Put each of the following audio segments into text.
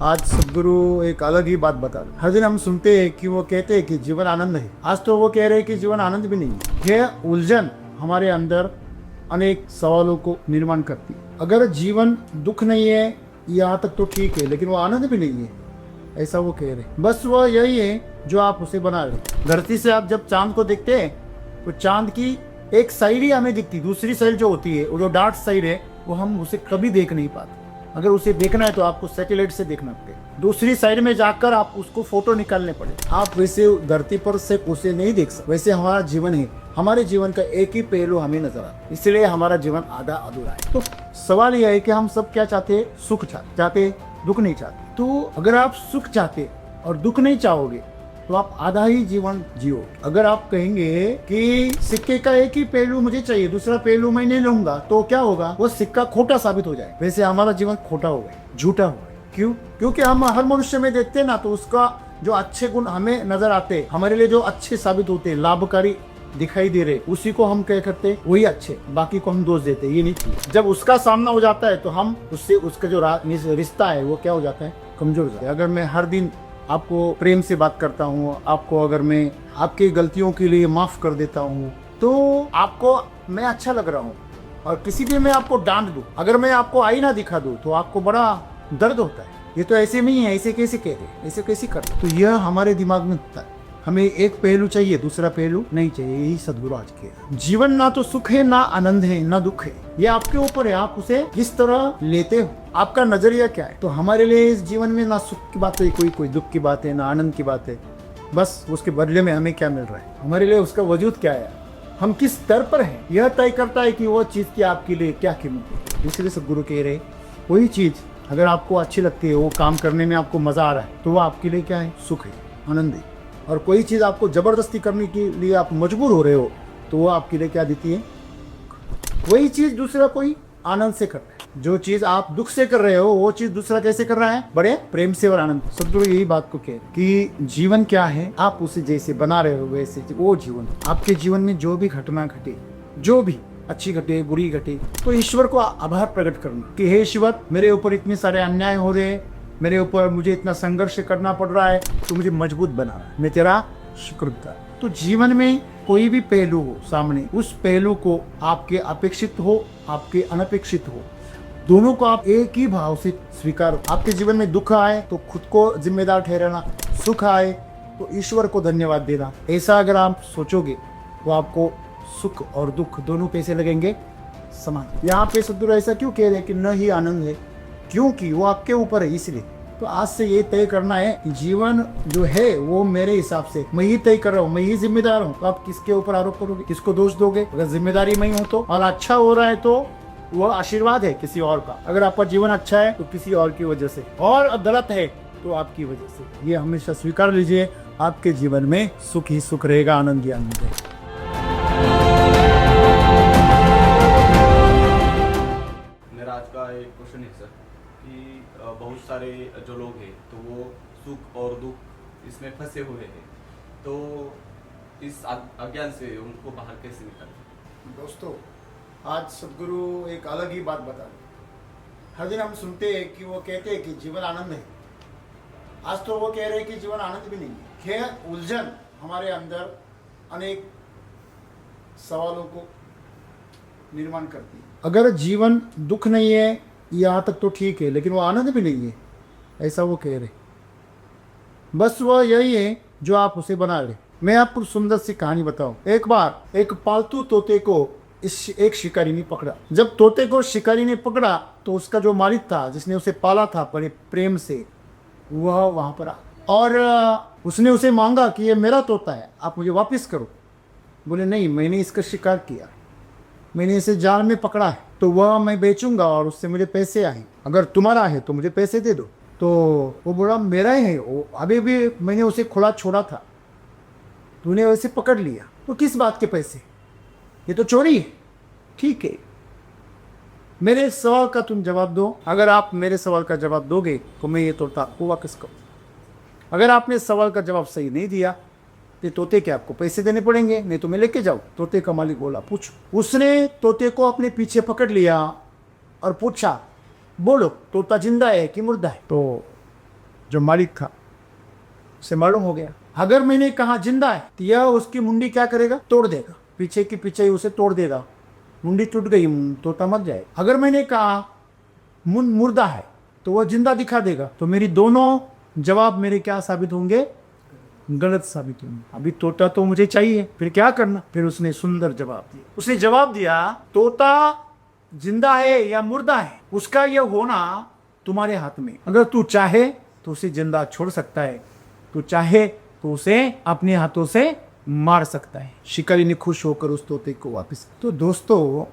आज सदगुरु एक अलग ही बात बता रहे। हर दिन हम सुनते हैं कि वो कहते हैं कि जीवन आनंद है। आज तो वो कह रहे हैं कि जीवन आनंद भी नहीं है। यह उलझन हमारे अंदर अनेक सवालों को निर्माण करती है। अगर जीवन दुख नहीं है यहाँ तक तो ठीक है, लेकिन वो आनंद भी नहीं है, ऐसा वो कह रहे। बस वो यही है जो आप उसे बना रहे। धरती से आप जब चांद को देखते हैं तो चांद की एक साइड ही हमें दिखती, दूसरी साइड जो होती है वो जो डार्क साइड है वो हम उसे कभी देख नहीं पाते। अगर उसे देखना है तो आपको सैटेलाइट से देखना पड़ेगा, दूसरी साइड में जाकर आप उसको फोटो निकालने पड़े। आप वैसे धरती पर से उसे नहीं देख सकते। वैसे हमारा जीवन है, हमारे जीवन का एक ही पहलू हमें नजर आता है, इसलिए हमारा जीवन आधा अधूरा है। तो सवाल यह है कि हम सब क्या चाहते हैं? सुख चाहते, दुख नहीं चाहते। तो अगर आप सुख चाहते और दुख नहीं चाहोगे तो आप आधा ही जीवन जियो। अगर आप कहेंगे कि सिक्के का एक ही पहलू मुझे चाहिए, दूसरा पहलू मैं नहीं लूंगा, तो क्या होगा? वो सिक्का खोटा साबित हो जाए। वैसे हमारा जीवन खोटा हो गया, झूठा हो गया। क्यों? क्योंकि हम हर मनुष्य में देखते हैं ना, तो उसका जो अच्छे गुण हमें नजर आते हैं, हमारे लिए जो अच्छे साबित होते हैं, लाभकारी दिखाई दे रहे, उसी को हम क्या करते? वही अच्छे, बाकी को हम दोष देते। ये नहीं चाहिए। जब उसका सामना हो जाता है तो हम उससे उसका जो रिश्ता है वो क्या हो जाता है? कमजोर हो जाता है। अगर मैं हर दिन आपको प्रेम से बात करता हूँ, आपको अगर मैं आपकी गलतियों के लिए माफ कर देता हूँ, तो आपको मैं अच्छा लग रहा हूँ। और किसी दिन मैं आपको डांट दूं, अगर मैं आपको आईना दिखा दूं, तो आपको बड़ा दर्द होता है। ये तो ऐसे नहीं है, ऐसे कैसे कह रहे, ऐसे कैसे करते? तो यह हमारे दिमाग में होता है। हमें एक पहलू चाहिए, दूसरा पहलू नहीं चाहिए। यही सदगुरु आज के जीवन ना तो सुख है, ना आनंद है, ना दुख है। ये आपके ऊपर है, आप उसे किस तरह लेते हो, आपका नजरिया क्या है। तो हमारे लिए इस जीवन में ना सुख की बात है, कोई दुख की बात है, ना आनंद की बात है। बस उसके बदले में हमें क्या मिल रहा है, हमारे लिए उसका वजूद क्या है, हम किस स्तर पर हैं, यह तय करता है कि वो चीज की आपके लिए क्या कीमत है। इसलिए सदगुरु कह रहे, वही चीज अगर आपको अच्छी लगती है, वो काम करने में आपको मजा आ रहा है, तो वो आपके लिए क्या है? सुख है, आनंद है। और कोई चीज आपको जबरदस्ती करने के लिए आप मजबूर हो रहे हो, तो वो आपके लिए क्या देती है? वही चीज दूसरा कोई आनंद से कर रहा है। जो चीज आप दुख से कर रहे हो, वो चीज दूसरा कैसे कर रहा है? बड़े प्रेम से और आनंद। सदगुरु यही बात को कह कि जीवन क्या है, आप उसे जैसे बना रहे हो वैसे वो जीवन। आपके जीवन में जो भी घटना घटे, जो भी अच्छी घटे बुरी घटे, तो ईश्वर को आभार प्रकट करना कि हे ईश्वर, मेरे ऊपर इतने सारे अन्याय हो रहे, मेरे ऊपर मुझे इतना संघर्ष करना पड़ रहा है, तो मुझे मजबूत बना, मैं तेरा शुक्रगुजार। तो जीवन में कोई भी पहलू हो सामने, उस पहलू को आपके अपेक्षित हो, आपके अनपेक्षित हो, दोनों को आप एक ही भाव से स्वीकार। आपके जीवन में दुख आए तो खुद को जिम्मेदार ठहराना, सुख आए तो ईश्वर को धन्यवाद देना। ऐसा अगर आप सोचोगे तो आपको सुख और दुख दोनों पैसे लगेंगे समान। यहाँ पे सदगुरु ऐसा क्यों कह रहे हैं कि न ही आनंद है? क्योंकि वो आपके ऊपर है। इसलिए तो आज से ये तय करना है कि जीवन जो है वो मेरे हिसाब से मैं ही तय कर रहा हूँ, मैं ही जिम्मेदार हूँ। तो आप किसके ऊपर आरोप करोगे, किसको दोष दोगे? अगर जिम्मेदारी मैं हूँ तो, और अच्छा हो रहा है तो वो आशीर्वाद है किसी और का। अगर आपका जीवन अच्छा है तो किसी और की वजह से, और गलत है तो आपकी वजह से। ये हमेशा स्वीकार लीजिए, आपके जीवन में सुख ही सुख रहेगा, आनंद ही आनंद रहेगा। मेरा आज का एक क्वेश्चन है सर कि बहुत सारे जो लोग हैं तो वो सुख और दुख इसमें फंसे हुए हैं, तो इस अज्ञान से उनको बाहर कैसे निकालें? दोस्तों, आज सदगुरु एक अलग ही बात बता रहे। हर दिन हम सुनते हैं कि वो कहते हैं कि जीवन आनंद है। आज तो वो कह रहे हैं कि जीवन आनंद भी नहीं है। यह उलझन हमारे अंदर अनेक सवालों को निर्माण करती है। अगर जीवन दुख नहीं है यहाँ तक तो ठीक है, लेकिन वो आनंद भी नहीं है, ऐसा वो कह रहे। बस वो यही है जो आप उसे बना रहे। मैं आपको सुंदर सी कहानी बताऊं। एक बार एक पालतू तोते को एक शिकारी ने पकड़ा। जब तोते को शिकारी ने पकड़ा तो उसका जो मालिक था, जिसने उसे पाला था बड़े प्रेम से, वह वहां पर आ और उसने उसे मांगा कि ये मेरा तोता है, आप मुझे वापस करो। बोले नहीं, मैंने इसका शिकार किया, मैंने इसे जाल में पकड़ा है, तो वह मैं बेचूंगा और उससे मुझे पैसे आए। अगर तुम्हारा है तो मुझे पैसे दे दो। तो वो बोला मेरा ही है, वो अभी भी मैंने उसे खुला छोड़ा था, तूने वैसे पकड़ लिया, तो किस बात के पैसे? ये तो चोरी है। ठीक है, मेरे सवाल का तुम जवाब दो। अगर आप मेरे सवाल का जवाब दोगे तो मैं ये तोता आपको वापस करूँ। अगर आपने सवाल का जवाब सही नहीं दिया तो तोते के आपको पैसे देने पड़ेंगे, नहीं तो मैं लेके जाऊँ। तोते का मालिक बोला पूछो। उसने तोते को अपने पीछे पकड़ लिया और पूछा, बोलो तोता जिंदा है कि मुर्दा है? तो जो मालिक था उसे मालूम हो गया, अगर मैंने कहा जिंदा है तो यह उसकी मुंडी क्या करेगा, तोड़ देगा, पीछे की पीछे ही उसे तोड़ देगा, मुंडी टूट गई, तोता मर जाए। अगर मैंने कहा मुर्दा है तो वह जिंदा दिखा देगा, तो मेरी दोनों जवाब मेरे क्या साबित होंगे, गलत साबित होंगे। अभी तोता तो मुझे चाहिए, फिर क्या करना। फिर उसने सुंदर जवाब दिया, उसने जवाब दिया तोता जिंदा है या मुर्दा है उसका यह होना तुम्हारे हाथ में। अगर तू चाहे तो उसे जिंदा छोड़ सकता है, तू चाहे तो उसे अपने हाथों से मार सकता है। शिकारी ने खुश होकर उस तोते को वापस। तो दोस्तों,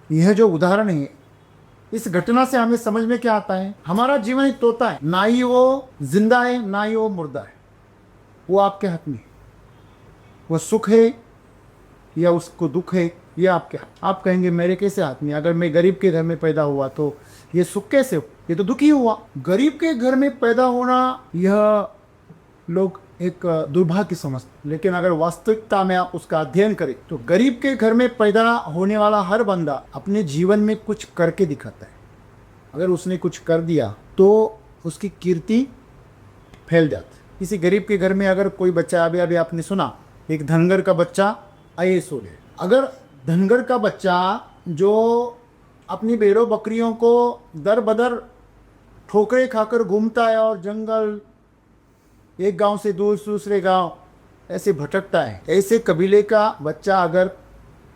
यह जो उदाहरण है, इस घटना से हमें समझ में क्या आता है, हमारा जीवन एक तोता है, ना ही वो जिंदा है ना ही वो मुर्दा है, वो आपके हाथ में। वो सुख है या उसको दुख है, ये आपके हाथ। आप कहेंगे मेरे कैसे हाथ में, अगर मैं गरीब के घर में पैदा हुआ तो ये सुख कैसे हो, ये तो दुखी हुआ। गरीब के घर में पैदा होना यह लोग एक दुर्भाग्य समझते, लेकिन अगर वास्तविकता में आप उसका अध्ययन करें तो गरीब के घर में पैदा होने वाला हर बंदा अपने जीवन में कुछ करके दिखाता है। अगर उसने कुछ कर दिया तो उसकी कीर्ति फैल जाती। किसी गरीब के घर में अगर कोई बच्चा, अभी अभी आपने सुना एक धनगर का बच्चा IAS हो गया। अगर धनगर का बच्चा जो अपनी भेड़ों बकरियों को दर बदर ठोकरे खाकर घूमता है और जंगल एक गांव से दूसरे गांव ऐसे भटकता है, ऐसे कबीले का बच्चा अगर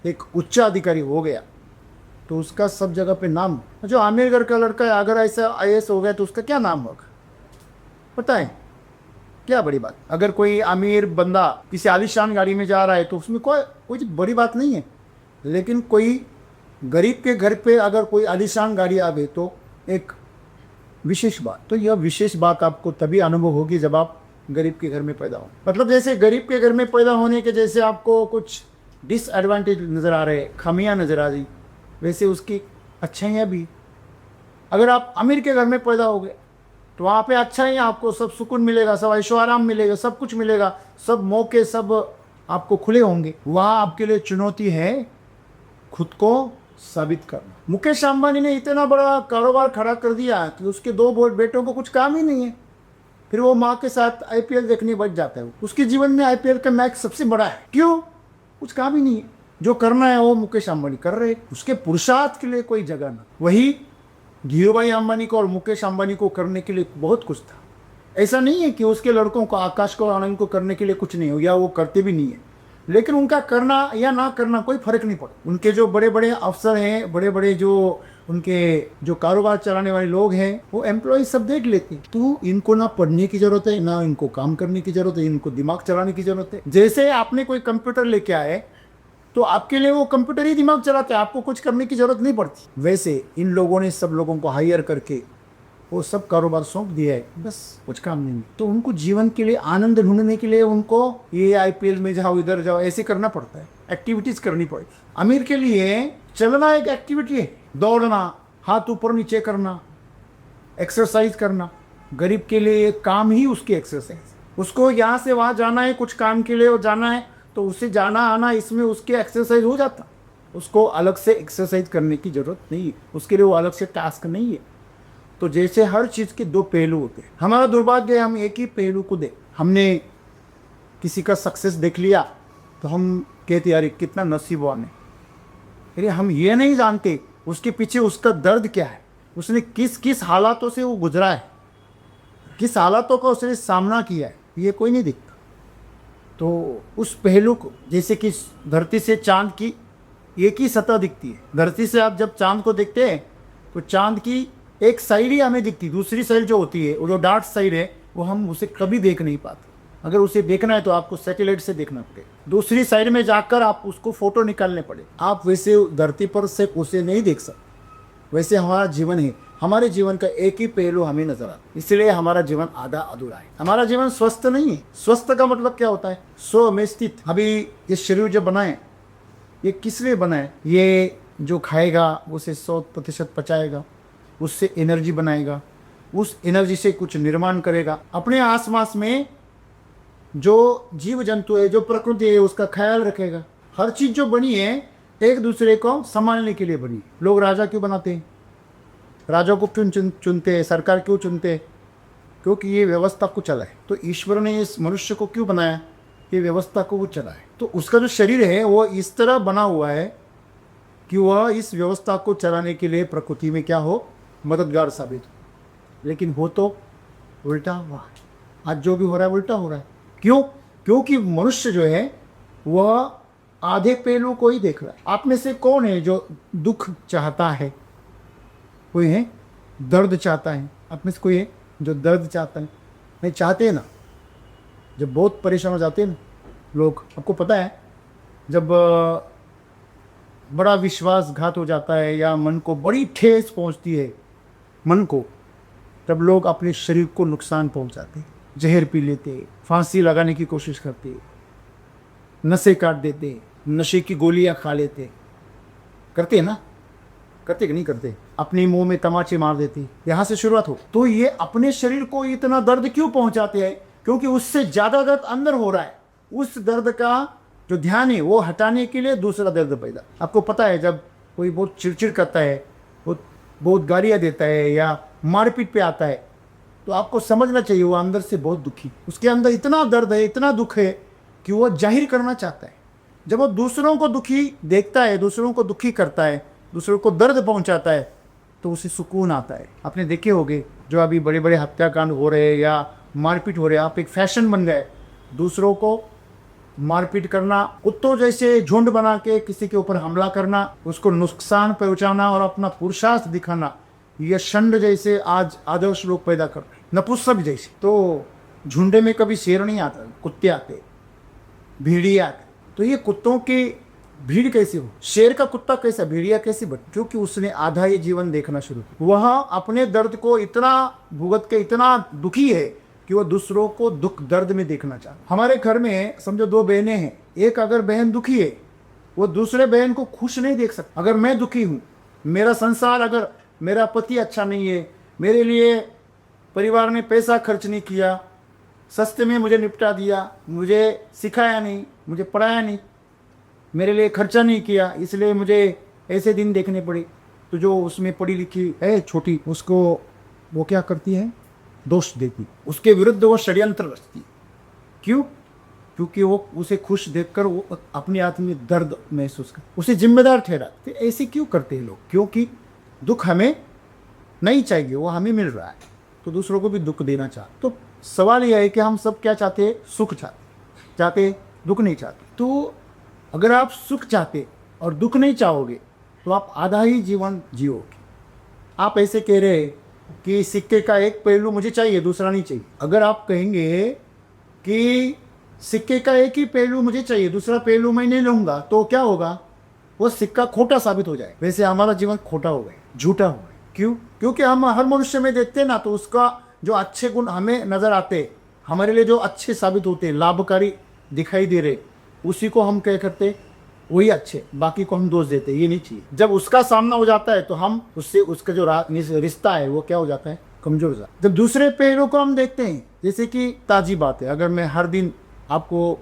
एक उच्च अधिकारी हो गया तो उसका सब जगह पे नाम। जो आमिर घर का लड़का है अगर ऐसा IAS हो गया तो उसका क्या नाम होगा, पता है क्या बड़ी बात। अगर कोई अमीर बंदा किसी आलीशान गाड़ी में जा रहा है तो उसमें कोई बड़ी बात नहीं है, लेकिन कोई गरीब के घर पे अगर कोई आलीशान गाड़ी आ गई तो एक विशेष बात। तो यह विशेष बात आपको तभी अनुभव होगी जब आप गरीब के घर में पैदा हो। मतलब जैसे गरीब के घर में पैदा होने के जैसे आपको कुछ डिसएडवांटेज नज़र आ रहे, खामियां नज़र आ रही, वैसे उसकी अच्छाइयाँ भी। अगर आप अमीर के घर में पैदा हो गए तो वहाँ पे अच्छा ही आपको सब सुकून मिलेगा, सब ऐशो आराम मिलेगा, सब कुछ मिलेगा, सब मौके सब आपको खुले होंगे। वहाँ आपके लिए चुनौती है खुद को साबित करना। मुकेश अंबानी ने इतना बड़ा कारोबार खड़ा कर दिया कि उसके 2 बेटों को कुछ काम ही नहीं है, फिर वो माँ के साथ IPL देखने बैठ जाता है। उसके जीवन में IPL का मैच सबसे बड़ा है, क्यों, कुछ काम ही नहीं है। जो करना है वो मुकेश अंबानी कर रहे, उसके पुरुषार्थ के लिए कोई जगह ना। वही धीरूभाई अंबानी को और मुकेश अंबानी को करने के लिए बहुत कुछ था। ऐसा नहीं है कि उसके लड़कों को, आकाश को, आनंद को करने के लिए कुछ नहीं हो, या वो करते भी नहीं है, लेकिन उनका करना या ना करना कोई फर्क नहीं पड़ता। उनके जो बड़े बड़े अफसर हैं, बड़े बड़े जो उनके जो कारोबार चलाने वाले लोग हैं, वो एम्प्लॉय सब देख लेते हैं। तो इनको ना पढ़ने की जरूरत है, ना इनको काम करने की जरूरत है, इनको दिमाग चलाने की जरूरत है। जैसे आपने कोई कंप्यूटर लेके आए तो आपके लिए वो कंप्यूटर ही दिमाग चलाता है, आपको कुछ करने की जरूरत नहीं पड़ती। वैसे इन लोगों ने सब लोगों को हायर करके वो सब कारोबार सौंप दिया है, बस कुछ काम नहीं। तो उनको जीवन के लिए आनंद ढूंढने के लिए उनको ये IPL में जाओ, इधर जाओ, ऐसे करना पड़ता है, एक्टिविटीज करनी पड़ती। अमीर के लिए चलना एक एक्टिविटी है, दौड़ना, हाथ ऊपर नीचे करना, एक्सरसाइज करना। गरीब के लिए एक काम ही उसकी एक्सरसाइज। उसको यहाँ से वहाँ जाना है, कुछ काम के लिए वो जाना है, तो उसे जाना आना इसमें उसके एक्सरसाइज हो जाता। उसको अलग से एक्सरसाइज करने की जरूरत नहीं है, उसके लिए वो अलग से टास्क नहीं है। तो जैसे हर चीज़ के 2 पहलू होते हैं। हमारा दुर्भाग्य है हम एक ही पहलू को देख। हमने किसी का सक्सेस देख लिया तो हम कहते यार कितना नसीबवान है। अरे हम ये नहीं जानते उसके पीछे उसका दर्द क्या है, उसने किस किस हालातों से वो गुजरा है, किस हालातों का उसने सामना किया है, ये कोई नहीं दिखता। तो उस पहलू को, जैसे कि धरती से चांद की एक ही सतह दिखती है। धरती से आप जब चांद को देखते हैं तो चांद की एक साइड ही हमें दिखती, दूसरी साइड जो होती है, वो जो डार्क साइड है, वो हम उसे कभी देख नहीं पाते। अगर उसे देखना है तो आपको सैटेलाइट से देखना पड़ेगा, दूसरी साइड में जाकर आप उसको फोटो निकालने पड़े। आप वैसे धरती पर से उसे नहीं देख सकते। वैसे हमारा जीवन है, हमारे जीवन का एक ही पहलू हमें नजर आता है, इसलिए हमारा जीवन आधा अधूरा है। हमारा जीवन स्वस्थ नहीं है। स्वस्थ का मतलब क्या होता है, स्व में स्थित। अभी ये शरीर जो बनाए, ये किस लिए बनाए, ये जो खाएगा उसे 100% पचाएगा, उससे एनर्जी बनाएगा, उस एनर्जी से कुछ निर्माण करेगा, अपने आसपास में जो जीव जंतु है, जो प्रकृति है, उसका ख्याल रखेगा। हर चीज जो बनी है एक दूसरे को संभालने के लिए बनी। लोग राजा क्यों बनाते हैं, राजा को क्यों चुनते हैं, सरकार क्यों चुनते हैं, क्योंकि ये व्यवस्था को चलाए। तो ईश्वर ने इस मनुष्य को क्यों बनाया? ये व्यवस्था को वो चलाए। तो उसका जो शरीर है वो इस तरह बना हुआ है कि वह इस व्यवस्था को चलाने के लिए प्रकृति में क्या हो, मददगार साबित हो। लेकिन हो तो उल्टा हुआ। आज जो भी हो रहा है उल्टा हो रहा है। क्यों? क्योंकि मनुष्य जो है वह आधे पहलू को ही देख रहा है। आप में से कौन है जो दुख चाहता है? कोई है दर्द चाहता है? आप में से कोई है जो दर्द चाहता है? नहीं चाहते हैं ना। जब बहुत परेशान हो जाते हैं ना लोग, आपको पता है, जब बड़ा विश्वासघात हो जाता है या मन को बड़ी ठेस पहुंचती है मन को, तब लोग अपने शरीर को नुकसान पहुंचाते, जहर पी लेते, फांसी लगाने की कोशिश करते, नसें काट देते, नशे की गोलियां खा लेते। करते हैं ना? करते कि नहीं करते? अपने मुंह में तमाचे मार देते। यहाँ से शुरुआत हो। तो ये अपने शरीर को इतना दर्द क्यों पहुंचाते हैं? क्योंकि उससे ज़्यादा दर्द अंदर हो रहा है। उस दर्द का जो ध्यान है वो हटाने के लिए दूसरा दर्द पैदा। आपको पता है, जब कोई बहुत चिड़चिड़ करता है, बहुत गालियाँ देता है या मारपीट पे आता है, तो आपको समझना चाहिए वो अंदर से बहुत दुखी, उसके अंदर इतना दर्द है, इतना दुख है कि वो जाहिर करना चाहता है। जब वो दूसरों को दुखी देखता है, दूसरों को दुखी करता है, दूसरों को दर्द पहुंचाता है, तो उसे सुकून आता है। आपने देखे होंगे जो अभी बड़े बड़े हत्याकांड हो रहे हैं या मारपीट हो रहे हैं, आप एक फैशन बन गए दूसरों को मारपीट करना, कुत्तों जैसे झुंड बना के किसी के ऊपर हमला करना, उसको नुकसान पहुंचाना और अपना पुरुषार्थ दिखाना, ये षंड जैसे आज आदर्श लोग पैदा कर रहे हैं, नपुंसक जैसे। तो झुंडे में कभी शेर नहीं आता, कुत्ते आते, भेड़िया आते। तो ये कुत्तों की भीड़ कैसे हो? शेर का कुत्ता कैसा, भेड़िया कैसे बन? क्योंकि उसने आधा ही जीवन देखना शुरू किया। वह अपने दर्द को इतना भुगत के इतना दुखी है कि वह दूसरों को दुख दर्द में देखना चाहता। हमारे घर में समझो दो बहनें हैं, एक अगर बहन दुखी है वो दूसरे बहन को खुश नहीं देख सकता। अगर मैं दुखी हूँ, मेरा संसार, अगर मेरा पति अच्छा नहीं है, मेरे लिए परिवार ने पैसा खर्च नहीं किया, सस्ते में मुझे निपटा दिया, मुझे सिखाया नहीं, मुझे पढ़ाया नहीं, मेरे लिए खर्चा नहीं किया, इसलिए मुझे ऐसे दिन देखने पड़े, तो जो उसमें पढ़ी लिखी है छोटी, उसको वो क्या करती है? दोष देती, उसके विरुद्ध वो षड्यंत्र रचती। क्यों? क्योंकि वो उसे खुश देखकर वो अपने आत्म में दर्द महसूस कर उसे जिम्मेदार ठहराते। ऐसे क्यों करते हैं लोग? क्योंकि दुख हमें नहीं चाहिए, वो हमें मिल रहा है, तो दूसरों को भी दुख देना चाहते। तो सवाल यह है कि हम सब क्या चाहते हैं? सुख चाहते, दुख नहीं चाहते। तो अगर आप सुख चाहते और दुख नहीं चाहोगे तो आप आधा ही जीवन जियोगे। आप ऐसे कह रहे हैं कि सिक्के का एक पहलू मुझे चाहिए, दूसरा नहीं चाहिए। अगर आप कहेंगे कि सिक्के का एक ही पहलू मुझे चाहिए, दूसरा पहलू मैं नहीं लूँगा, तो क्या होगा? वो सिक्का खोटा साबित हो जाए। वैसे हमारा जीवन खोटा हो गया, झूठा हो गया। क्यों? क्योंकि हम हर मनुष्य में देखते हैं ना, तो उसका जो अच्छे गुण हमें नज़र आते, हमारे लिए जो अच्छे साबित होते, लाभकारी दिखाई दे रहे, उसी को हम क्या करते? वही अच्छे, बाकी को हम दोष देते। ये नहीं चाहिए। जब उसका सामना हो जाता है तो हम उससे, उसका जो रिश्ता है वो क्या हो जाता है? कमजोर हो जाता है। जब दूसरे पहलू को हम देखते हैं, जैसे कि ताजी बात है, अगर मैं हर दिन आपको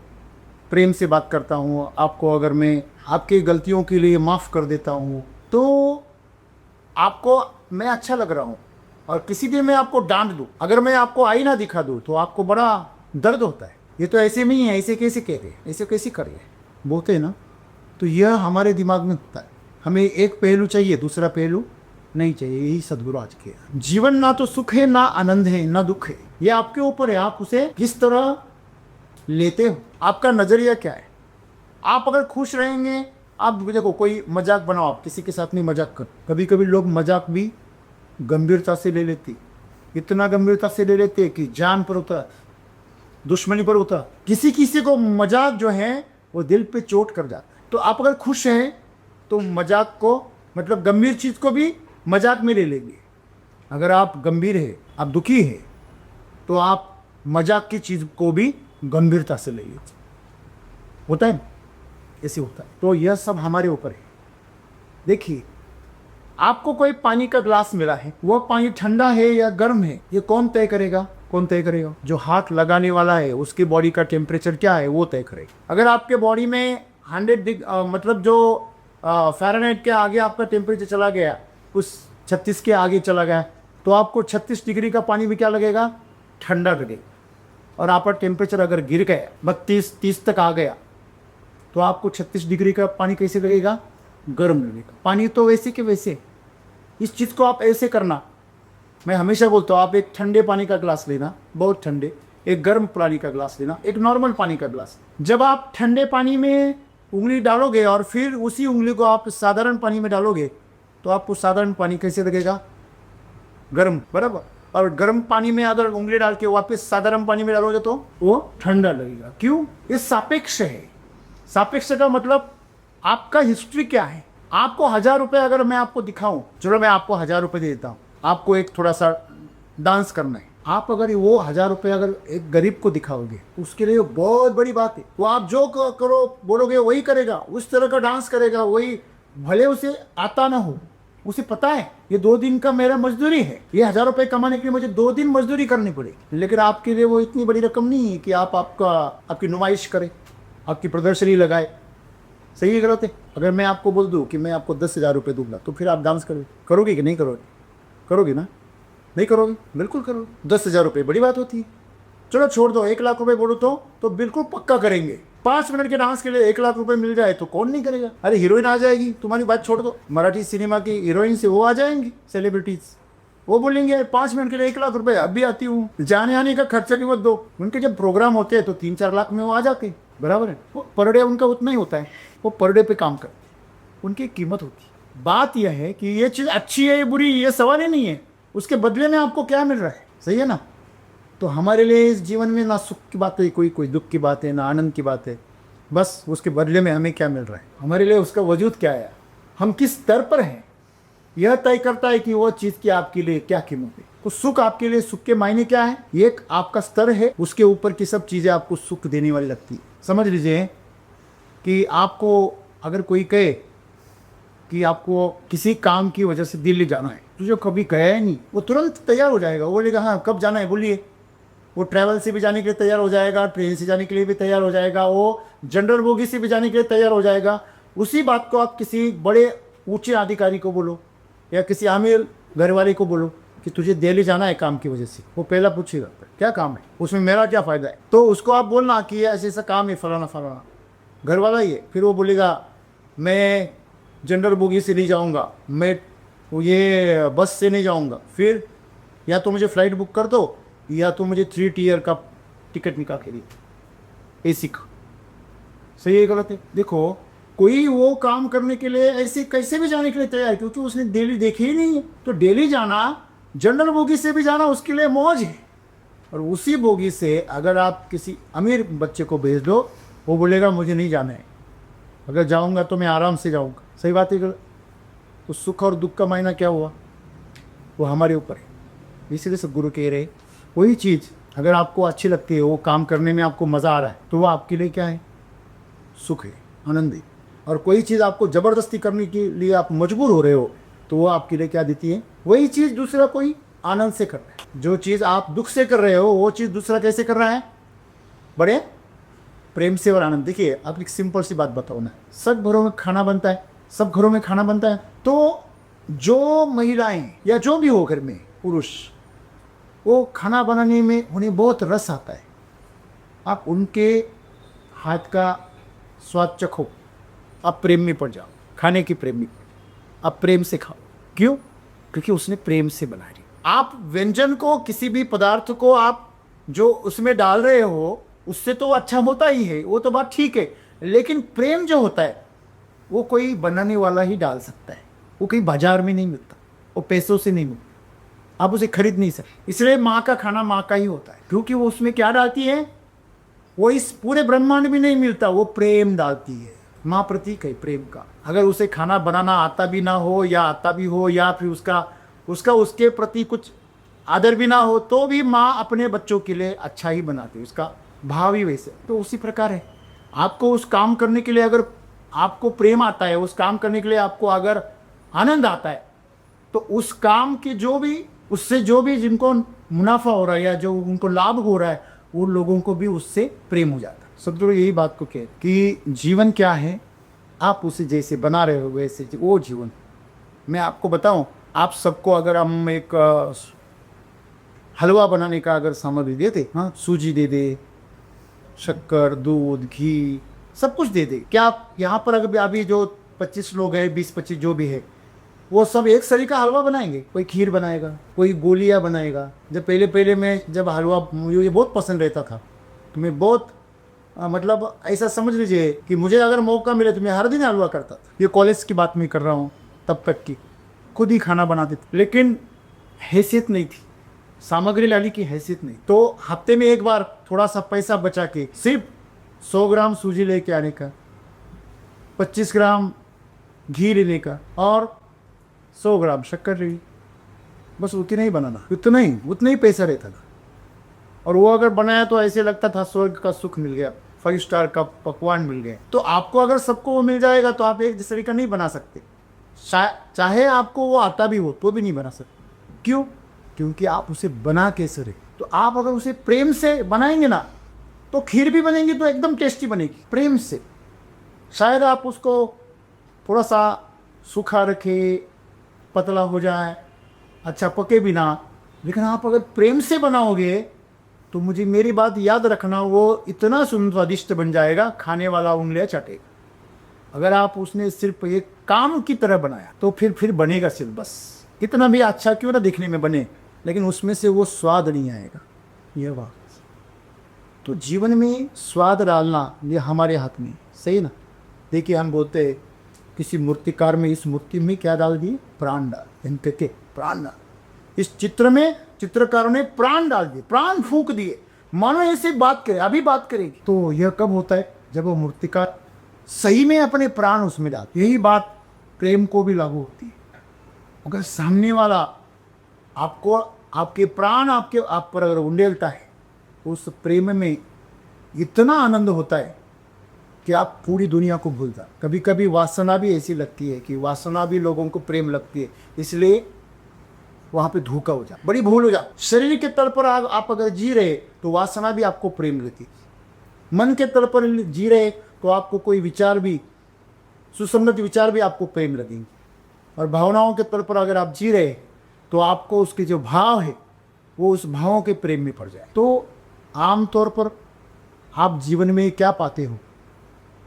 प्रेम से बात करता हूँ, आपको अगर मैं आपकी गलतियों के लिए माफ़ कर देता हूँ, तो आपको मैं अच्छा लग रहा हूँ। और किसी दिन मैं आपको डांट दूँ, अगर मैं आपको आईना दिखा दूँ, तो आपको बड़ा दर्द होता है। ये तो ऐसे नहीं है, ऐसे कैसे कह रहे, ऐसे कैसे कर रहे बोलते हैं ना। तो यह हमारे दिमाग में होता है। हमें एक पहलू चाहिए, दूसरा पहलू नहीं चाहिए। यही सदगुरु आज के जीवन ना तो सुख है, ना आनंद है, ना दुख है। ये आपके ऊपर है, आप उसे किस तरह लेते हो, आपका नजरिया क्या है। आप अगर खुश रहेंगे, आप देखो कोई मजाक बनाओ, आप किसी के साथ में मजाक कर, कभी कभी लोग मजाक भी गंभीरता से ले लेते, इतना गंभीरता से ले लेते कि जान पर होता, दुश्मनी पर होता। किसी किसी को मजाक जो है वो दिल पे चोट कर जाता है। तो आप अगर खुश हैं तो मजाक को, मतलब गंभीर चीज़ को भी मजाक में ले लेंगे। अगर आप गंभीर है, आप दुखी है, तो आप मजाक की चीज़ को भी गंभीरता से ले लीजिए। होता है, ऐसे होता है। तो यह सब हमारे ऊपर है। देखिए, आपको कोई पानी का ग्लास मिला है, वह पानी ठंडा है या गर्म है, ये कौन तय करेगा? कौन तय करेगा? जो हाथ लगाने वाला है, उसकी बॉडी का टेम्परेचर क्या है वो तय करेगा। अगर आपके बॉडी में 100 मतलब जो फ़ारेनहाइट के आगे आपका टेम्परेचर चला गया, उस 36 के आगे चला गया, तो आपको 36 डिग्री का पानी भी क्या लगेगा? ठंडा लगेगा। और आपका टेम्परेचर अगर गिर गया 32-30 तक आ गया तो आपको 36 डिग्री का पानी कैसे लगेगा? गर्म लगेगा। पानी तो वैसे के वैसे। इस चीज़ को आप ऐसे करना। मैं हमेशा बोलता हूँ, आप एक ठंडे पानी का ग्लास लेना, बहुत ठंडे, एक गर्म पानी का ग्लास लेना, एक नॉर्मल पानी का ग्लास। जब आप ठंडे पानी में उंगली डालोगे और फिर उसी उंगली को आप साधारण पानी में डालोगे तो आपको साधारण पानी कैसे लगेगा? गर्म, बराबर। और गर्म पानी में अगर उंगली डाल के वापस साधारण पानी में डालोगे तो वो ठंडा लगेगा। क्यों? ये सापेक्ष है। सापेक्ष का मतलब आपका हिस्ट्री क्या है। आपको 1000 रुपये अगर मैं आपको दिखाऊं, चलो मैं आपको 1000 रुपये दे देता हूँ, आपको एक थोड़ा सा डांस करना है। आप अगर वो 1000 रुपये अगर एक गरीब को दिखाओगे उसके लिए बहुत बड़ी बात है। वो आप जो करो बोलोगे वही करेगा, उस तरह का डांस करेगा, वही, भले उसे आता ना हो, उसे पता है ये 2 दिन का मेरा मजदूरी है, ये 1000 रुपये कमाने के लिए मुझे 2 दिन मजदूरी करनी पड़ेगी। लेकिन आपके लिए वो इतनी बड़ी रकम नहीं है कि आपकी नुमाइश करे, आपकी प्रदर्शनी लगाए। सही है, गलत है? अगर मैं आपको बोल दूं कि मैं आपको 10,000 रुपये दूंगा तो फिर आप डांस करोगे कि नहीं करोगे? करोगे ना? नहीं करोगे? बिल्कुल करोगे। 10,000 रुपये बड़ी बात होती है। चलो छोड़ दो, 1 लाख रुपए बोलो तो बिल्कुल पक्का करेंगे। 5 मिनट के डांस के लिए 1 लाख रुपए मिल जाए तो कौन नहीं करेगा? अरे हीरोइन आ जाएगी, तुम्हारी बात छोड़ दो, मराठी सिनेमा की हीरोइन से वो आ जाएंगी, सेलिब्रिटीज, वो बोलेंगे 5 मिनट के लिए 1 लाख रुपए, अब भी आती हूँ, जाने आने का खर्चा भी मत दो। उनके जब प्रोग्राम होते हैं तो 3-4 लाख में वो आ जाते, बराबर है। वो पर डे उनका उतना ही होता है, वो पर डे पे काम करते, उनकी कीमत होती है। बात यह है कि ये चीज़ अच्छी है या बुरी, ये सवाल ही नहीं है, उसके बदले में आपको क्या मिल रहा है। सही है ना? तो हमारे लिए इस जीवन में ना सुख की बात है, कोई दुख की बात है, ना आनंद की बात है, बस उसके बदले में हमें क्या मिल रहा है, हमारे लिए उसका वजूद क्या है, हम किस स्तर पर हैं, यह तय करता है कि वो चीज़ की आपके लिए क्या कीमत है। तो सुख आपके लिए, सुख के मायने क्या है? एक आपका स्तर है, उसके ऊपर की सब चीज़ें आपको सुख देने वाली लगती है। समझ लीजिए कि आपको अगर कोई कहे कि आपको किसी काम की वजह से दिल्ली जाना है, तो जो कभी गया ही नहीं वो तुरंत तैयार हो जाएगा, वो बोलेगा हाँ कब जाना है बोलिए। वो ट्रैवल से भी जाने के लिए तैयार हो जाएगा, ट्रेन से जाने के लिए भी तैयार हो जाएगा, वो जनरल बोगी से भी जाने के लिए तैयार हो जाएगा। उसी बात को आप किसी बड़े ऊंचे अधिकारी को बोलो या किसी आमिर घर वाले को बोलो कि तुझे दिल्ली जाना है काम की वजह से, वो पहला पूछेगा क्या काम है, उसमें मेरा क्या फ़ायदा है। तो उसको आप बोलना कि ऐसे ऐसा काम है, फलाना फलाना, घर वाला ही है। फिर वो बोलेगा मैं जनरल बोगी से नहीं जाऊँगा, मैं ये बस से नहीं जाऊँगा, फिर या तो मुझे फ़्लाइट बुक कर दो या तो मुझे 3 टियर का टिकट निकाल के दिए AC का। सही है, गलत है? देखो, कोई वो काम करने के लिए ऐसे कैसे भी जाने के लिए तैयार है, क्योंकि उसने दिल्ली देखी ही नहीं है। तो दिल्ली जाना, जनरल बोगी से भी जाना उसके लिए मौज है। और उसी बोगी से अगर आप किसी अमीर बच्चे को भेज दो, वो बोलेगा मुझे नहीं जाना है, अगर जाऊँगा तो मैं आराम से जाऊँगा। सही बात है, गलत? तो सुख और दुख का मायना क्या हुआ, वो हमारे ऊपर है। इसीलिए सद्गुरु कह रहे वही चीज़ अगर आपको अच्छी लगती है, वो काम करने में आपको मज़ा आ रहा है, तो वो आपके लिए क्या है? सुख है, आनंद है। और कोई चीज़ आपको ज़बरदस्ती करने के लिए आप मजबूर हो रहे हो, तो वो आपके लिए क्या देती है? वही चीज़ दूसरा कोई आनंद से कर रहा है। जो चीज़ आप दुख से कर रहे हो, वो चीज़ दूसरा कैसे कर रहा है? बड़े प्रेम से और आनंद। देखिए, आप एक सिंपल सी बात बताओ ना, सब घरों में खाना बनता है, सब घरों में खाना बनता है, तो जो महिलाएं या जो भी हो घर में पुरुष, वो खाना बनाने में उन्हें बहुत रस आता है। आप उनके हाथ का स्वाद चखो, आप प्रेम में पड़ जाओ, खाने की प्रेम में, आप प्रेम से खाओ। क्यों? क्योंकि उसने प्रेम से बनाई। आप व्यंजन को, किसी भी पदार्थ को आप जो उसमें डाल रहे हो उससे तो अच्छा होता ही है, वो तो बात ठीक है, लेकिन प्रेम जो होता है वो कोई बनाने वाला ही डाल सकता है, वो कहीं बाजार में नहीं मिलता, वो पैसों से नहीं मिलता, आप उसे खरीद नहीं सकते। इसलिए माँ का खाना माँ का ही होता है, क्योंकि वो उसमें क्या डालती है, वो इस पूरे ब्रह्मांड में नहीं मिलता, वो प्रेम डालती है। माँ प्रतीक है प्रेम का। अगर उसे खाना बनाना आता भी ना हो या आता भी हो, या फिर उसके प्रति कुछ आदर भी ना हो, तो भी माँ अपने बच्चों के लिए अच्छा ही बनाती है, उसका भाव ही वैसे। तो उसी प्रकार है, आपको उस काम करने के लिए अगर आपको प्रेम आता है, उस काम करने के लिए आपको अगर आनंद आता है, तो उस काम की उससे जो भी जिनको मुनाफा हो रहा है या जो उनको लाभ हो रहा है, उन लोगों को भी उससे प्रेम हो जाता है। सद्गुरु यही बात को कहे कि जीवन क्या है, आप उसे जैसे बना रहे हो वैसे वो जीवन। मैं आपको बताऊं, आप सबको अगर हम एक हलवा बनाने का अगर सामग्री देते, हाँ, सूजी दे दे, शक्कर, दूध, घी, सब कुछ दे दे, क्या आप यहाँ पर अगर अभी जो 25 लोग हैं, 20-25 जो भी है, वो सब एक सरी का हलवा बनाएंगे? कोई खीर बनाएगा, कोई गोलियाँ बनाएगा। जब पहले पहले मैं जब हलवा, मुझे बहुत पसंद रहता था, तो मैं बहुत मतलब ऐसा समझ लीजिए कि मुझे अगर मौका मिले तो मैं हर दिन हलवा करता था। ये कॉलेज की बात मैं कर रहा हूँ, तब तक की खुद ही खाना बनाते थे, लेकिन हैसियत नहीं थी, सामग्री लाने की हैसियत नहीं। तो हफ्ते में एक बार थोड़ा सा पैसा बचा के सिर्फ 100 ग्राम सूजी लेके आने का, 25 ग्राम घी लेने का और 100 ग्राम शक्कर लेनी, बस उतना ही बनाना, उतना ही पैसा रहता था। और वो अगर बनाया तो ऐसे लगता था स्वर्ग का सुख मिल गया, 5 स्टार का पकवान मिल गया। तो आपको अगर सबको वो मिल जाएगा तो आप एक दूसरे का नहीं बना सकते, चाहे आपको वो आता भी हो तो भी नहीं बना सकते। क्यों? क्योंकि आप उसे बना कैसे रहे। तो आप अगर उसे प्रेम से बनाएंगे ना, तो खीर भी बनेगी तो एकदम टेस्टी बनेगी, प्रेम से। शायद आप उसको थोड़ा सा सूखा रखे, पतला हो जाए, अच्छा पके भी ना, लेकिन आप अगर प्रेम से बनाओगे तो मुझे मेरी बात याद रखना, वो इतना स्वादिष्ट बन जाएगा, खाने वाला उंगलियां चाटेगा। अगर आप उसने सिर्फ एक काम की तरह बनाया तो फिर बनेगा सिर्फ, बस कितना भी अच्छा क्यों ना दिखने में बने, लेकिन उसमें से वो स्वाद नहीं आएगा। ये बात, तो जीवन में स्वाद डालना ये हमारे हाथ में, सही ना। देखिए हम बोलते हैं किसी मूर्तिकार में, इस मूर्ति में क्या डाल दिए? प्राण डाल, इनके प्राण डाल। इस चित्र में चित्रकारों ने प्राण डाल दिए, प्राण फूंक दिए, मानो ऐसे बात करे, अभी बात करेगी। तो यह कब होता है? जब वो मूर्तिकार सही में अपने प्राण उसमें डालते। यही बात प्रेम को भी लागू होती है। अगर सामने वाला आपको, आपके प्राण आप पर अगर उंडेलता है, तो उस प्रेम में इतना आनंद होता है कि आप पूरी दुनिया को भूल जाओ। कभी कभी वासना भी ऐसी लगती है कि वासना भी लोगों को प्रेम लगती है, इसलिए वहाँ पे धोखा हो जाए, बड़ी भूल हो जाए। शरीर के तल पर आप अगर जी रहे तो वासना भी आपको प्रेम रहती है। मन के तल पर जी रहे तो आपको कोई विचार भी, सुसंगत विचार भी आपको प्रेम लगेंगे। और भावनाओं के तल पर अगर आप जी रहे तो आपको उसके जो भाव है वो उस भावों के प्रेम में पड़ जाए। तो आमतौर पर आप जीवन में क्या पाते हो?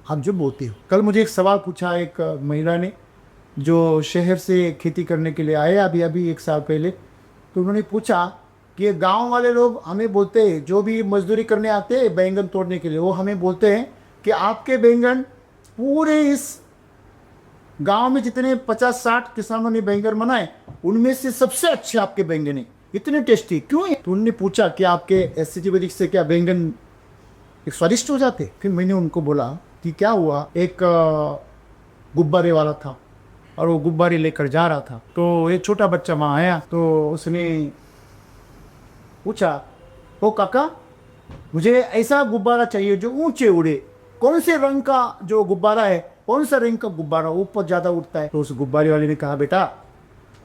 आप जो बोलते हो। कल मुझे एक सवाल पूछा एक महिला ने, जो शहर से खेती करने के लिए आए अभी 1 साल पहले। तो उन्होंने पूछा कि गांव वाले लोग हमें बोलते हैं, जो भी मजदूरी करने आते हैं बैंगन तोड़ने के लिए, वो हमें बोलते हैं कि आपके बैंगन पूरे इस गांव में जितने 50-60 किसानों ने बैंगन बनाए, उनमें से सबसे अच्छे आपके बैंगन हैं, इतने टेस्टी क्यों है? तो उन्होंने पूछा कि आपके एसिडिक से क्या बैंगन स्वादिष्ट हो जाते? फिर मैंने उनको बोला कि क्या हुआ, एक गुब्बारे वाला था और वो गुब्बारे लेकर जा रहा था, तो एक छोटा बच्चा वहाँ आया, तो उसने पूछा, ओ काका, मुझे ऐसा गुब्बारा चाहिए जो ऊंचे उड़े, कौन से रंग का जो गुब्बारा है, कौन सा रंग का गुब्बारा ऊपर ज़्यादा उड़ता है? तो उस गुब्बारे वाले ने कहा, बेटा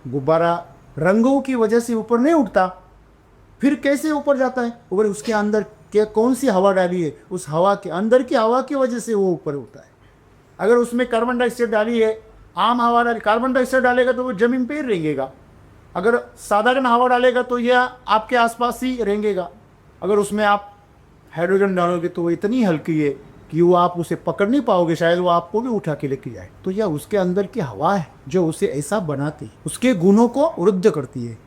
गुब्बारा रंगों की वजह से ऊपर नहीं उड़ता, फिर कैसे ऊपर जाता है? ऊपर उसके अंदर क्या कौन सी हवा डाली है, उस हवा के अंदर की हवा की वजह से वो ऊपर उड़ता है। अगर उसमें कार्बन डाइऑक्साइड डाली है, आम हवा डाली, कार्बन डाइऑक्साइड डालेगा तो वो जमीन पे ही रहेंगेगा। अगर साधारण हवा डालेगा तो यह आपके आसपास ही रहेंगेगा। अगर उसमें आप हाइड्रोजन डालोगे तो वो इतनी हल्की है कि वो आप उसे पकड़ नहीं पाओगे, शायद वो आपको भी उठा के लेके जाए। तो यह उसके अंदर की हवा है जो उसे ऐसा बनाती है, उसके गुणों को वृद्धि करती है,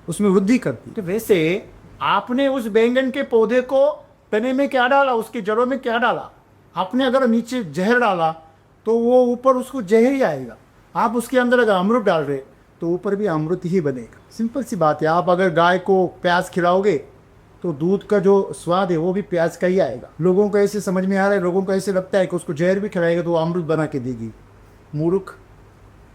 उसमें वृद्धि करती है। तो वैसे आपने उस बैंगन के पौधे को तने में क्या डाला, उसकी जड़ों में क्या डाला? आपने अगर नीचे जहर डाला तो वो ऊपर उसको जहर ही आएगा। आप उसके अंदर अगर अमृत डाल रहे तो ऊपर भी अमृत ही बनेगा। सिंपल सी बात है। आप अगर गाय को प्याज खिलाओगे तो दूध का जो स्वाद है वो भी प्याज का ही आएगा। लोगों को ऐसे समझ में आ रहा है, लोगों को ऐसे लगता है कि उसको जहर भी खिलाएगा तो वो अमृत बना के देगी। मूर्ख,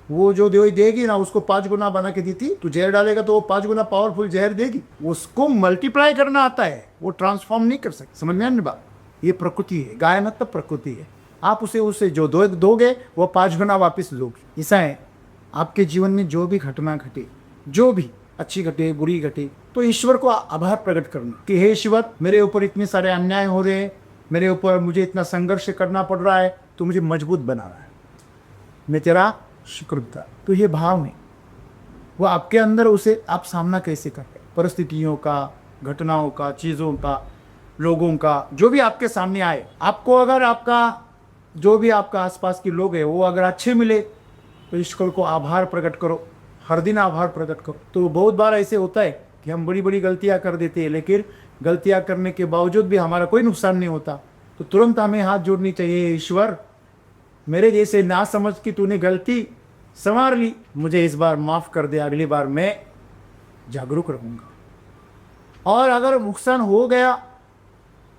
वो जो देगी ना उसको 5 गुना बना के देती, तो जहर डालेगा तो वो 5 गुना पावरफुल जहर देगी। उसको मल्टीप्लाई करना आता है, वो ट्रांसफॉर्म नहीं कर सकती। समझ में आने बात? ये प्रकृति है, गाय मतलब प्रकृति है। आप उसे जो दोगे वो 5 गुना वापस लोगे। ऐसा है आपके जीवन में जो भी घटना घटे, जो भी अच्छी घटे बुरी घटे, तो ईश्वर को आभार प्रकट करना कि हे ईश्वर, मेरे ऊपर इतने सारे अन्याय हो रहे हैं, मेरे ऊपर मुझे इतना संघर्ष करना पड़ रहा है, तो मुझे मजबूत बना रहा है, मैं तेरा शुक्रगुजार। तो ये भाव है वो आपके अंदर, उसे आप सामना कैसे करते हैं। परिस्थितियों का, घटनाओं का, चीज़ों का, लोगों का, जो भी आपके सामने आए, आपको अगर आपका जो भी आपका आसपास के लोग हैं वो अगर अच्छे मिले तो ईश्वर को आभार प्रकट करो, हर दिन आभार प्रकट करो। तो बहुत बार ऐसे होता है कि हम बड़ी बड़ी गलतियां कर देते हैं, लेकिन गलतियां करने के बावजूद भी हमारा कोई नुकसान नहीं होता, तो तुरंत हमें हाथ जोड़नी चाहिए, ईश्वर मेरे जैसे ना समझ की तूने गलती संवार ली, मुझे इस बार माफ़ कर दे, अगली बार मैं जागरूक रहूँगा। और अगर नुकसान हो गया,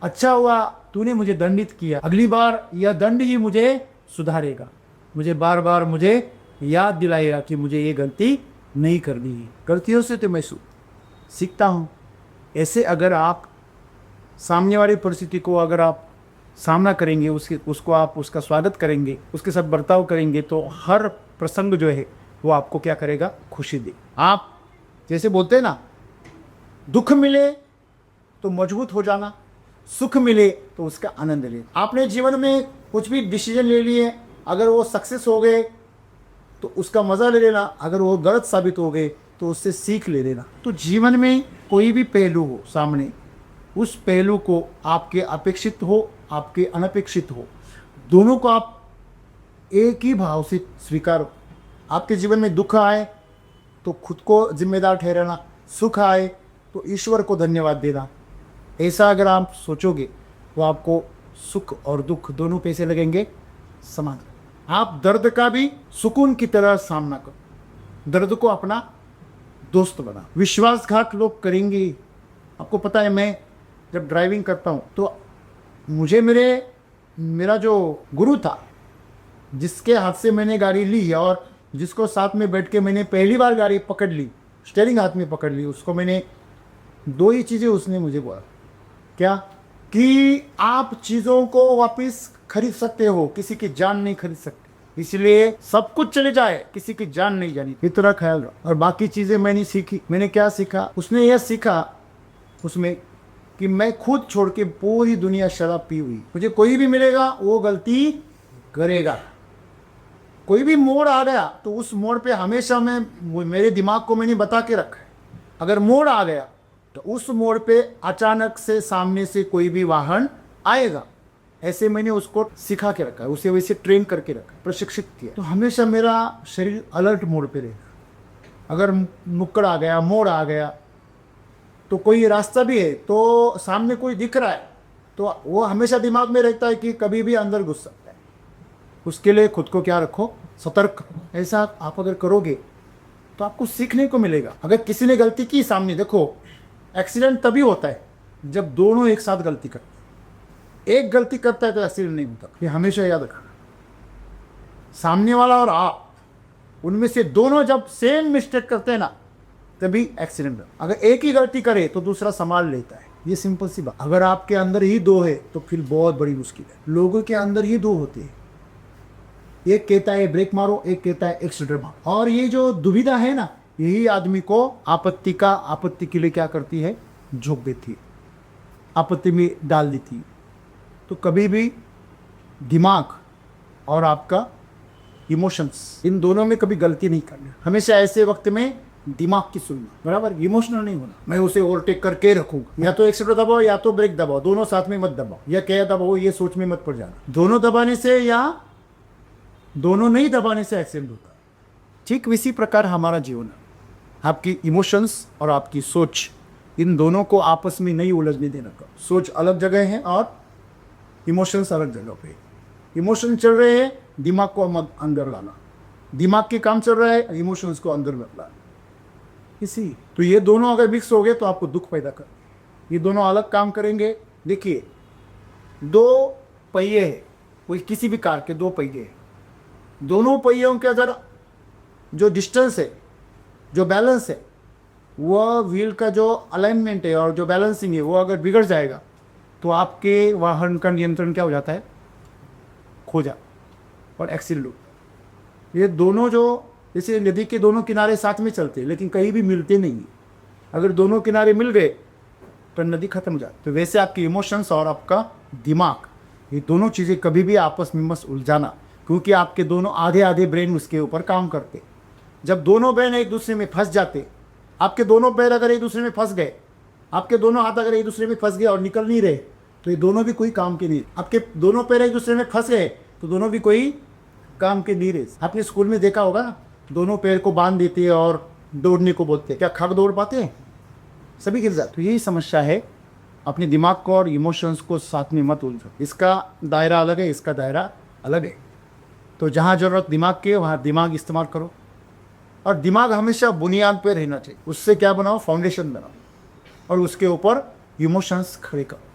अच्छा हुआ, तूने मुझे दंडित किया, अगली बार यह दंड ही मुझे सुधारेगा, मुझे बार बार मुझे याद दिलाएगा कि मुझे ये गलती नहीं करनी है। गलतियों से तो मैं सीखता हूँ। ऐसे अगर आप सामने वाली परिस्थिति को अगर आप सामना करेंगे, उसको आप उसका स्वागत करेंगे, उसके साथ बर्ताव करेंगे, तो हर प्रसंग जो है वो आपको क्या करेगा, खुशी दे। आप जैसे बोलते हैं ना, दुख मिले तो मजबूत हो जाना, सुख मिले तो उसका आनंद ले। आपने जीवन में कुछ भी डिसीजन ले लिए, अगर वो सक्सेस हो गए तो उसका मज़ा ले लेना, अगर वो गलत साबित हो गए तो उससे सीख ले लेना। तो जीवन में कोई भी पहलू हो सामने, उस पहलू को आपके अपेक्षित हो, आपके अनपेक्षित हो, दोनों को आप एक ही भाव से स्वीकारो। आपके जीवन में दुख आए तो खुद को जिम्मेदार ठहराना, सुख आए तो ईश्वर को धन्यवाद देना। ऐसा अगर आप सोचोगे तो आपको सुख और दुख दोनों पैसे लगेंगे समान। आप दर्द का भी सुकून की तरह सामना करो, दर्द को अपना दोस्त बना। विश्वासघात लोग करेंगे। आपको पता है, मैं जब ड्राइविंग करता हूँ तो मुझे मेरा जो गुरु था, जिसके हाथ से मैंने गाड़ी ली और जिसको साथ में बैठ के मैंने पहली बार गाड़ी पकड़ ली, स्टीयरिंग हाथ में पकड़ ली, उसको मैंने दो ही चीज़ें उसने मुझे बोला। क्या? कि आप चीज़ों को वापस खरीद सकते हो, किसी की जान नहीं खरीद सकते, इसलिए सब कुछ चले जाए, किसी की जान नहीं जानी, इतना ख्याल रखो। और बाकी चीज़ें मैंने सीखी। मैंने क्या सीखा? उसने यह सीखा उसमें कि मैं खुद छोड़ के पूरी दुनिया शराब पी हुई, मुझे कोई भी मिलेगा वो गलती करेगा। कोई भी मोड़ आ गया तो उस मोड़ पे हमेशा मेरे दिमाग को मैंने बता के रखा है, अगर मोड़ आ गया तो उस मोड़ पे अचानक से सामने से कोई भी वाहन आएगा, ऐसे मैंने उसको सिखा के रखा है, उसे वैसे ट्रेन करके रखा है, प्रशिक्षित किया। तो हमेशा मेरा शरीर अलर्ट मोड पे रहेगा। अगर नुक्कड़ आ गया, मोड़ आ गया, तो कोई रास्ता भी है तो सामने कोई दिख रहा है तो वो हमेशा दिमाग में रहता है कि कभी भी अंदर घुस सकता है। उसके लिए खुद को क्या रखो, सतर्क। ऐसा आप अगर करोगे तो आपको सीखने को मिलेगा। अगर किसी ने गलती की सामने, देखो एक्सीडेंट तभी होता है जब दोनों एक साथ गलती करते हैं। एक गलती करता है तो एक्सीडेंट नहीं होता, ये हमेशा याद रखना। सामने वाला और आप, उनमें से दोनों जब सेम मिस्टेक करते हैं ना, तभी एक्सीडेंट। अगर एक ही गलती करे तो दूसरा संभाल लेता है, ये सिंपल सी बात। अगर आपके अंदर ही दो है तो फिर बहुत बड़ी मुश्किल है। लोगों के अंदर ही दो होते हैं, एक कहता है ब्रेक मारो, एक कहता है एक्सीलेटर मारो। और ये जो दुविधा है ना, यही आदमी को आपत्ति के लिए क्या करती है, झोंक देती है, आपत्ति में डाल देती है। तो कभी भी दिमाग और आपका इमोशंस, इन दोनों में कभी गलती नहीं करनी। हमेशा ऐसे वक्त में दिमाग की सुनना, बराबर, इमोशनल नहीं होना। मैं उसे ओवरटेक करके रखूंगा, या तो एक्सीलेटर दबाओ या तो ब्रेक दबाओ, दोनों साथ में मत दबाओ, या क्या दबाओ ये सोच में मत पड़ जाना। दोनों दबाने से या दोनों नहीं दबाने से एक्सीडेंट होता है। ठीक इसी प्रकार हमारा जीवन है। आपकी इमोशंस और आपकी सोच, इन दोनों को आपस में नहीं उलझने देना का। सोच अलग जगह है और इमोशंस अलग जगह पे। इमोशन चल रहे हैं, दिमाग को अंदर लाना, दिमाग के काम चल रहा है, इमोशंस को अंदर मत लाना। इसी तो ये दोनों अगर मिक्स हो गए तो आपको दुख पैदा कर, ये दोनों अलग काम करेंगे। देखिए, दो पहिए है, कोई किसी भी कार के दो पहिए है, दोनों पहियों के अगर जो डिस्टेंस है, जो बैलेंस है, वह व्हील का जो अलाइनमेंट है और जो बैलेंसिंग है वो अगर बिगड़ जाएगा तो आपके वाहन का नियंत्रण क्या हो जाता है, खो जा और एक्सीडेंट हो। ये दोनों जो जैसे नदी के दोनों किनारे साथ में चलते हैं लेकिन कहीं भी मिलते नहीं। अगर दोनों किनारे मिल गए तो नदी खत्म हो जाती। तो वैसे आपके इमोशंस और आपका दिमाग, ये दोनों चीज़ें कभी भी आपस में मत उलझाना, क्योंकि आपके दोनों आधे आधे ब्रेन उसके ऊपर काम करते। जब दोनों ब्रेन एक दूसरे में फंस जाते, आपके दोनों पैर अगर एक दूसरे में फंस गए, आपके दोनों हाथ अगर एक दूसरे में फंस गए और निकल नहीं रहे, तो ये दोनों भी कोई काम के नहीं। आपके दोनों पैर एक दूसरे में फंस गए तो दोनों भी कोई काम के नहीं रहे। आपने स्कूल में देखा होगा ना, दोनों पैर को बांध देते हैं और दौड़ने को बोलते हैं, क्या खड़ दौड़ पाते हैं? सभी गिर जाते। तो यही समस्या है, अपने दिमाग को और इमोशंस को साथ में मत उलझो। इसका दायरा अलग है, इसका दायरा अलग है। तो जहाँ ज़रूरत दिमाग की है वहाँ दिमाग इस्तेमाल करो, और दिमाग हमेशा बुनियाद पे रहना चाहिए। उससे क्या बनाओ? फाउंडेशन बनाओ, और उसके ऊपर इमोशंस खड़े करो।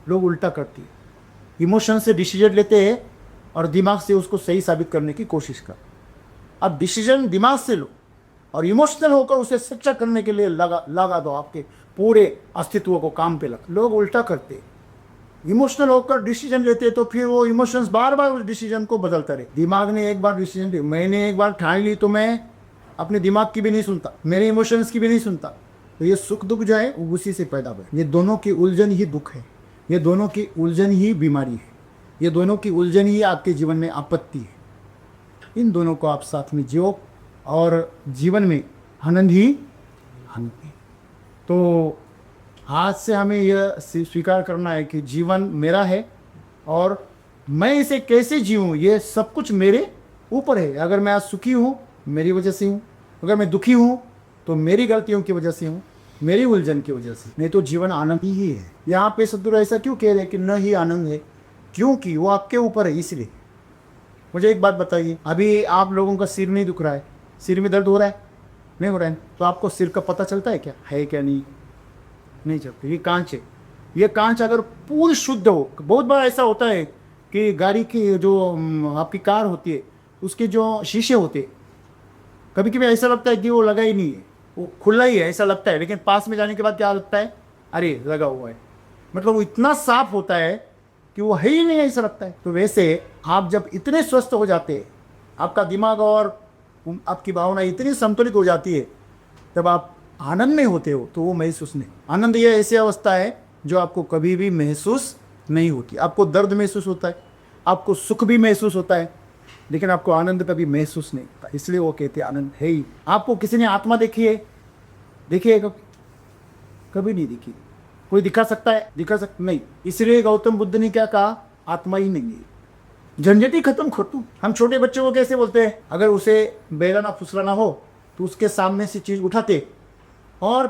लोग उल्टा करती है, इमोशन से डिसीजन लेते हैं और दिमाग से उसको सही साबित करने की कोशिश कर। अब डिसीजन दिमाग से लो और इमोशनल होकर उसे सच्चा करने के लिए लगा दो, आपके पूरे अस्तित्व को काम पे लगा। लोग उल्टा करते हैं, इमोशनल होकर डिसीजन लेते तो फिर वो इमोशंस बार बार उस डिसीजन को बदलता रहे। दिमाग ने एक बार डिसीजन लिया, मैंने एक बार ठान ली, तो मैं अपने दिमाग की भी नहीं सुनता, मेरे इमोशंस की भी नहीं सुनता। तो ये सुख दुख जो है वो उसी से पैदा हुआ है। ये दोनों की उलझन ही दुख है, ये दोनों की उलझन ही बीमारी है, ये दोनों की उलझन ही आपके जीवन में आपत्ति है। इन दोनों को आप साथ में जियो और जीवन में आनंद ही आनंद है। तो आज से हमें यह स्वीकार करना है कि जीवन मेरा है और मैं इसे कैसे जीऊँ, ये सब कुछ मेरे ऊपर है। अगर मैं आज सुखी हूँ मेरी वजह से हूँ, अगर मैं दुखी हूँ तो मेरी गलतियों की वजह से हूँ, मेरी उलझन की वजह से। नहीं तो जीवन आनंद ही है। यहाँ पे सद्गुरु ऐसा क्यों कह रहे हैं कि न ही आनंद है? क्योंकि वो आपके ऊपर है। इसलिए मुझे एक बात बताइए, अभी आप लोगों का सिर नहीं दुख रहा है, सिर में दर्द हो रहा है? नहीं हो रहा है, तो आपको सिर का पता चलता है क्या है क्या नहीं चलता। ये कांच है, ये कांच अगर पूरी शुद्ध हो, बहुत बार ऐसा होता है कि गाड़ी की जो आपकी कार होती है उसके जो शीशे होते हैं, कभी कभी ऐसा लगता है कि वो लगा ही नहीं है, वो खुला ही है ऐसा लगता है, लेकिन पास में जाने के बाद क्या लगता है? अरे लगा हुआ है। मतलब वो इतना साफ होता है कि वो है ही नहीं ऐसा लगता है। तो वैसे आप जब इतने स्वस्थ हो जाते हैं, आपका दिमाग और आपकी भावना इतनी संतुलित हो जाती है, जब आप आनंद में होते हो तो वो महसूस नहीं। आनंद ये ऐसी अवस्था है जो आपको कभी भी महसूस नहीं होती। आपको दर्द महसूस होता है, आपको सुख भी महसूस होता है, लेकिन आपको आनंद कभी महसूस नहीं होता। इसलिए वो कहते हैं आनंद है ही। आपको किसी ने आत्मा देखी है? कभी नहीं दिखी। कोई दिखा सकता है? दिखा सकता नहीं। इसलिए गौतम बुद्ध ने क्या कहा? आत्मा ही नहीं है, झंझट खत्म कर तू। हम छोटे बच्चों को कैसे बोलते हैं? अगर उसे बेलाना फुसलाना हो तो उसके सामने से चीज उठाते और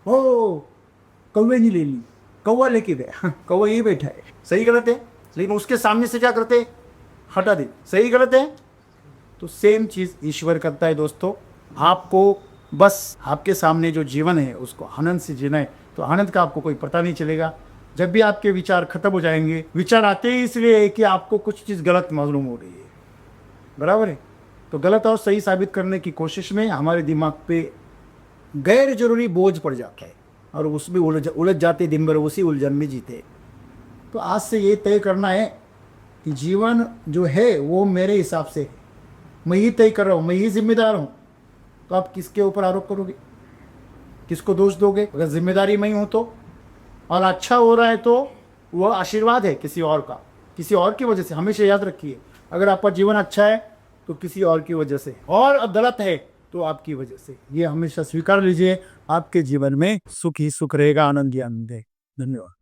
कौवे नहीं ले ली, कौवा लेके गया, कौवा यही बैठा है, सही गलत है? लेकिन उसके सामने से क्या करते? हटा दे, सही गलत है? तो सेम चीज ईश्वर करता है दोस्तों। आपको बस आपके सामने जो जीवन है उसको आनंद से जीना है, तो आनंद का आपको कोई पता नहीं चलेगा। जब भी आपके विचार खत्म हो जाएंगे, विचार आते ही इसलिए है कि आपको कुछ चीज़ गलत मालूम हो रही है, बराबर है? तो गलत और सही साबित करने की कोशिश में हमारे दिमाग पे गैर जरूरी बोझ पड़ जाता है और उसमें उलझ जाते, दिन भर उसी उलझन में जीते। तो आज से ये तय करना है कि जीवन जो है वो मेरे हिसाब से मैं ही तय कर रहा हूँ, मैं ही जिम्मेदार हूँ। तो आप किसके ऊपर आरोप करोगे? किसको दोष दोगे? अगर जिम्मेदारी मैं ही हूँ तो, और अच्छा हो रहा है तो वह आशीर्वाद है किसी और का, किसी और की वजह से। हमेशा याद रखिए, अगर आपका जीवन अच्छा है तो किसी और की वजह से, और गलत है तो आपकी वजह से। ये हमेशा स्वीकार लीजिए, आपके जीवन में सुख ही सुख रहेगा, आनंद ही आनंद है। धन्यवाद।